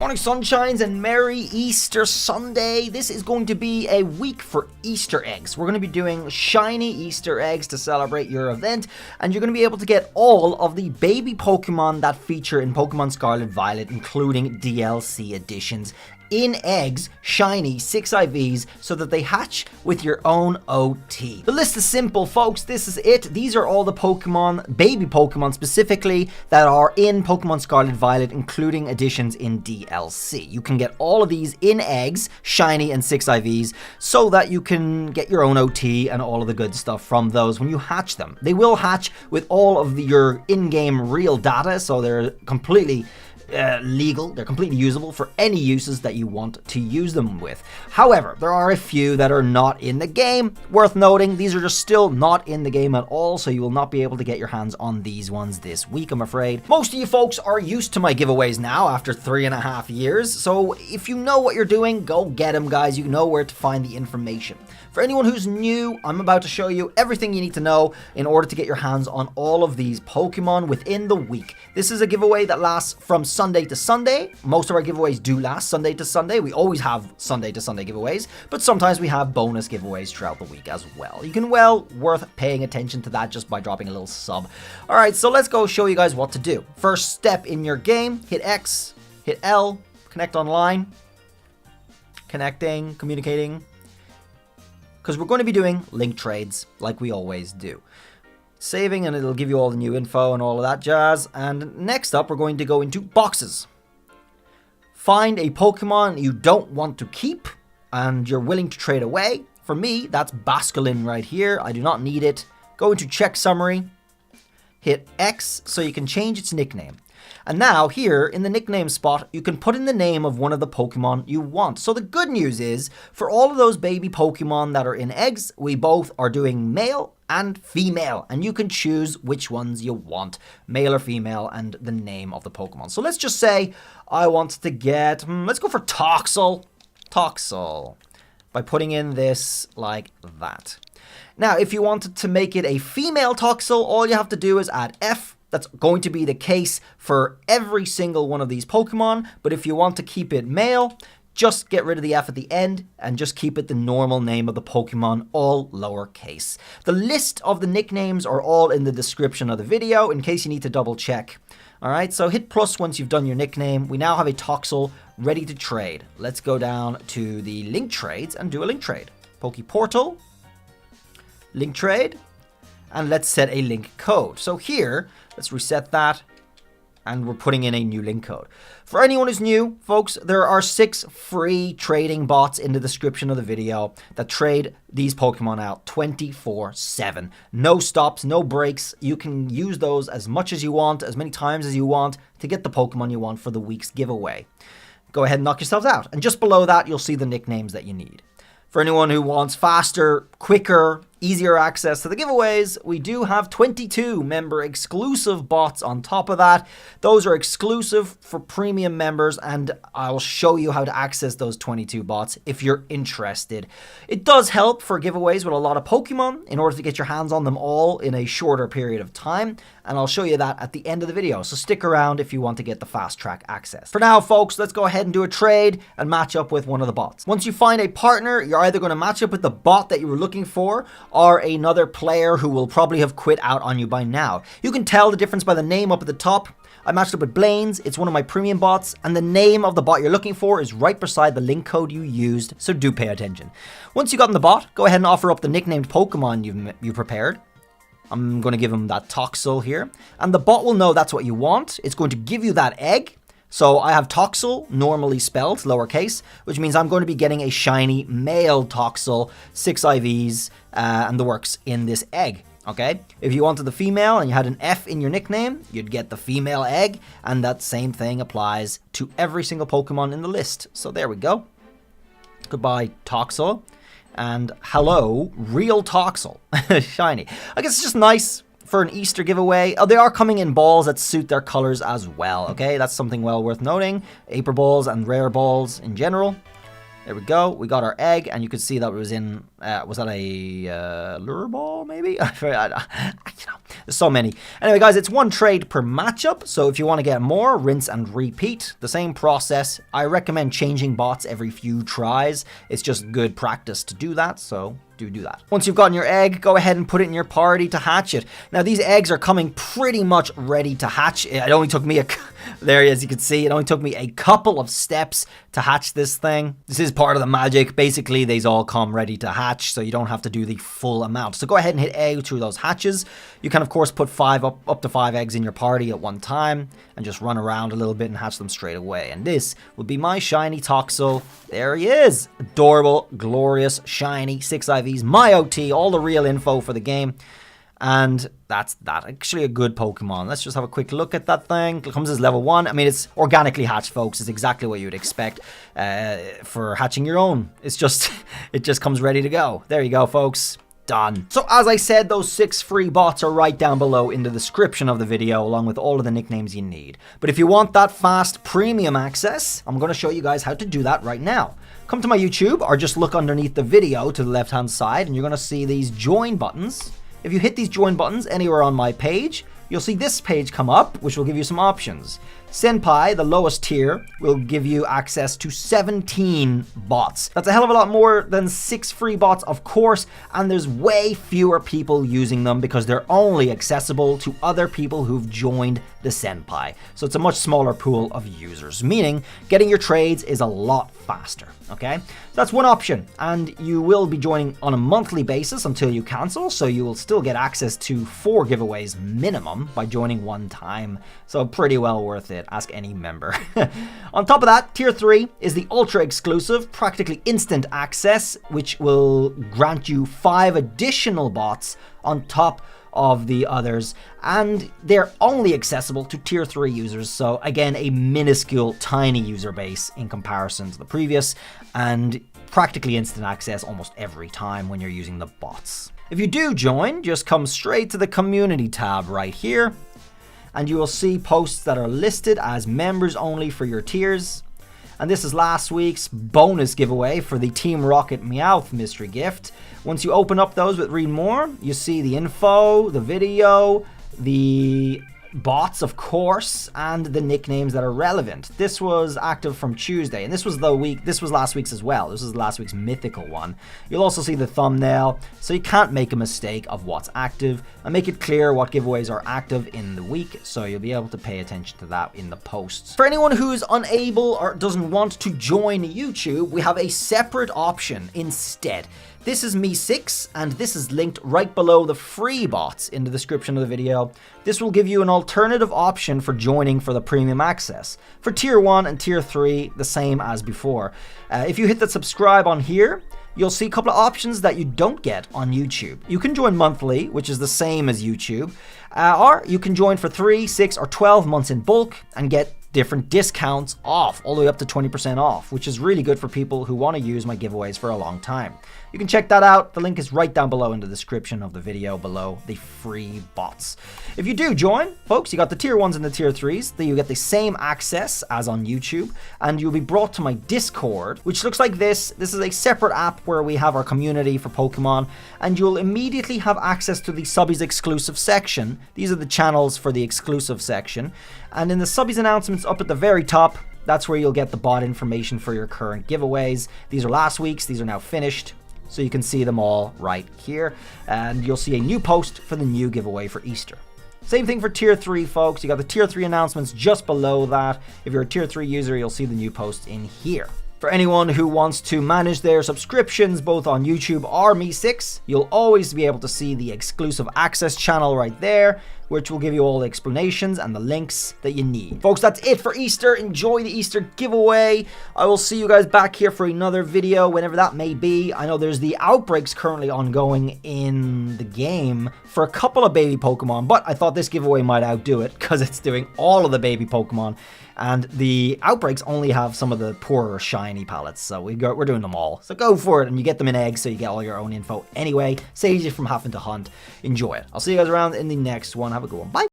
Morning sunshines and merry Easter Sunday. This is going to be a week for Easter eggs. We're going to be doing shiny Easter eggs to celebrate your event, and you're going to be able to get all of the baby Pokemon that feature in Pokemon Scarlet Violet, including DLC editions, in eggs, shiny 6 IVs, so that they hatch with your own OT. The list is simple, folks. This is it. These are all the Pokemon, baby Pokemon specifically, that are in Pokemon Scarlet Violet, including additions in DLC. You can get all of these in eggs, shiny and 6 IVs, so that you can get your own OT and all of the good stuff from those when you hatch them. They will hatch with all of your in-game real data, so they're completely legal. They're completely usable for any uses that you want to use them with. However, there are a few that are not in the game. Worth noting, these are just still not in the game at all, so you will not be able to get your hands on these ones this week, I'm afraid. Most of you folks are used to my giveaways now after 3.5 years, so if you know what you're doing, go get them, guys. You know where to find the information. For anyone who's new, I'm about to show you everything you need to know in order to get your hands on all of these Pokemon within the week. This is a giveaway that lasts from Sunday to Sunday. Most of our giveaways do last Sunday to Sunday. We always have Sunday to Sunday giveaways, but sometimes we have bonus giveaways throughout the week as well. You can, worth paying attention to that just by dropping a little sub. All right, so let's go show you guys what to do. First step in your game, hit X, hit L, connect online, connecting, communicating, because we're going to be doing link trades like we always do. Saving, and it'll give you all the new info and all of that jazz. And next up, we're going to go into boxes. Find a Pokemon you don't want to keep and you're willing to trade away. For me, that's Basculin right here. I do not need it. Go into check summary. Hit X so you can change its nickname. And now here in the nickname spot, you can put in the name of one of the Pokemon you want. So the good news is, for all of those baby Pokemon that are in eggs, we both are doing male and female, and you can choose which ones you want, male or female, and the name of the Pokemon. So let's just say I want to get, let's go for toxel, by putting in this like that. Now, if you wanted to make it a female toxel, all you have to do is add F. That's going to be the case for every single one of these Pokemon, but if you want to keep it male, just get rid of the F at the end and just keep it the normal name of the Pokemon, all lowercase. The list of the nicknames are all in the description of the video in case you need to double check. All right, so hit plus once you've done your nickname. We now have a toxel ready to trade. Let's go down to the link trades and do a link trade. Poke Portal, link trade, and let's set a link code. So here, let's reset that, and we're putting in a new link code. For anyone who's new, folks, there are 6 free trading bots in the description of the video that trade these Pokemon out 24/7. No stops, no breaks. You can use those as much as you want, as many times as you want, to get the Pokemon you want for the week's giveaway. Go ahead and knock yourselves out. And just below that, you'll see the nicknames that you need. For anyone who wants faster, quicker, easier access to the giveaways, we do have 22 member exclusive bots on top of that. Those are exclusive for premium members, and I'll show you how to access those 22 bots if you're interested. It does help for giveaways with a lot of Pokemon in order to get your hands on them all in a shorter period of time, and I'll show you that at the end of the video, so stick around if you want to get the fast track access. For now, folks, let's go ahead and do a trade and match up with one of the bots. Once you find a partner, you're either going to match up with the bot that you were looking for or another player who will probably have quit out on you by now. You can tell the difference by the name up at the top. I matched up with BLAINES, it's one of my premium bots, and the name of the bot you're looking for is right beside the link code you used, so do pay attention. Once you've gotten the bot, go ahead and offer up the nicknamed Pokemon you've prepared. I'm going to give him that toxel here, and the bot will know that's what you want. It's going to give you that egg. So I have toxel, normally spelled, lowercase, which means I'm going to be getting a shiny male toxel, 6 IVs, and the works in this egg, okay? If you wanted the female and you had an F in your nickname, you'd get the female egg, and that same thing applies to every single Pokemon in the list. So there we go. Goodbye, toxel, and hello, real toxel, shiny. I guess it's just nice for an Easter giveaway. They are coming in balls that suit their colors as well, okay? That's something well worth noting. April balls and rare balls in general. There we go. We got our egg, and you can see that it was in Was that a lure ball, maybe? There's so many. Anyway, guys, it's 1 trade per matchup. So if you want to get more, rinse and repeat. The same process. I recommend changing bots every few tries. It's just good practice to do that, so do that. Once you've gotten your egg, go ahead and put it in your party to hatch it. Now, these eggs are coming pretty much ready to hatch. It only took me there, as you can see, it only took me a couple of steps to hatch this thing. This is part of the magic. Basically, these all come ready to hatch, so you don't have to do the full amount. So go ahead and hit A through those hatches. You can, of course, put up to 5 eggs in your party at one time and just run around a little bit and hatch them straight away. And this would be my shiny toxel. There he is. Adorable, glorious, shiny, 6 IVs, my OT, all the real info for the game. And that's that. Actually a good Pokemon. Let's just have a quick look at that thing. It comes as level 1. I mean, it's organically hatched, folks. It's exactly what you would expect for hatching your own. It's just, it just comes ready to go. There you go, folks. Done. So as I said, those 6 free bots are right down below in the description of the video, along with all of the nicknames you need. But if you want that fast premium access, I'm going to show you guys how to do that right now. Come to my YouTube, or just look underneath the video to the left hand side, and you're going to see these join buttons. If you hit these join buttons anywhere on my page, you'll see this page come up, which will give you some options. Senpai, the lowest tier, will give you access to 17 bots. That's a hell of a lot more than 6 free bots, of course, and there's way fewer people using them because they're only accessible to other people who've joined the Senpai. So it's a much smaller pool of users, meaning getting your trades is a lot faster, okay? So that's one option, and you will be joining on a monthly basis until you cancel, so you will still get access to 4 giveaways minimum by joining one time. So pretty well worth it. Ask any member. On top of that, tier 3 is the ultra exclusive, practically instant access, which will grant you 5 additional bots on top of the others, and they're only accessible to tier 3 users. So again, a minuscule, tiny user base in comparison to the previous, and practically instant access almost every time when you're using the bots. If you do join, just come straight to the community tab right here, and you will see posts that are listed as members only for your tiers. And this is last week's bonus giveaway for the Team Rocket Meowth mystery gift. Once you open up those with read more, you see the info, the video, the bots, of course, and the nicknames that are relevant. This was active from Tuesday, and this was last week's as well. This is last week's mythical one. You'll also see the thumbnail, so you can't make a mistake of what's active, and make it clear what giveaways are active in the week, so you'll be able to pay attention to that in the posts. For anyone who's unable or doesn't want to join YouTube, we have a separate option instead. This is Me6, and this is linked right below the free bots in the description of the video. This will give you an alternative option for joining for the premium access. For tier 1 and tier 3, the same as before. If you hit the subscribe on here, you'll see a couple of options that you don't get on YouTube. You can join monthly, which is the same as YouTube, or you can join for 3, 6, or 12 months in bulk and get different discounts off, all the way up to 20% off, which is really good for people who want to use my giveaways for a long time. You can check that out. The link is right down below in the description of the video below the free bots. If you do join, folks, you got the tier 1s and the tier 3s. You get the same access as on YouTube, and you'll be brought to my Discord, which looks like this. This is a separate app where we have our community for Pokemon, and you'll immediately have access to the Subbies exclusive section. These are the channels for the exclusive section. And in the Subbies announcements up at the very top, that's where you'll get the bot information for your current giveaways. These are last week's, these are now finished, so you can see them all right here. And you'll see a new post for the new giveaway for Easter. Same thing for tier 3, folks. You got the tier 3 announcements just below that. If you're a tier 3 user, you'll see the new post in here. For anyone who wants to manage their subscriptions both on YouTube or Me6, you'll always be able to see the exclusive access channel right there, which will give you all the explanations and the links that you need. Folks, that's it for Easter. Enjoy the Easter giveaway. I will see you guys back here for another video, whenever that may be. I know there's the outbreaks currently ongoing in the game for a couple of baby Pokemon, but I thought this giveaway might outdo it because it's doing all of the baby Pokemon. And the outbreaks only have some of the poorer shiny palettes, so we're doing them all. So go for it, and you get them in eggs, so you get all your own info anyway. Saves you from having to hunt. Enjoy it. I'll see you guys around in the next one. Have a good one. Bye.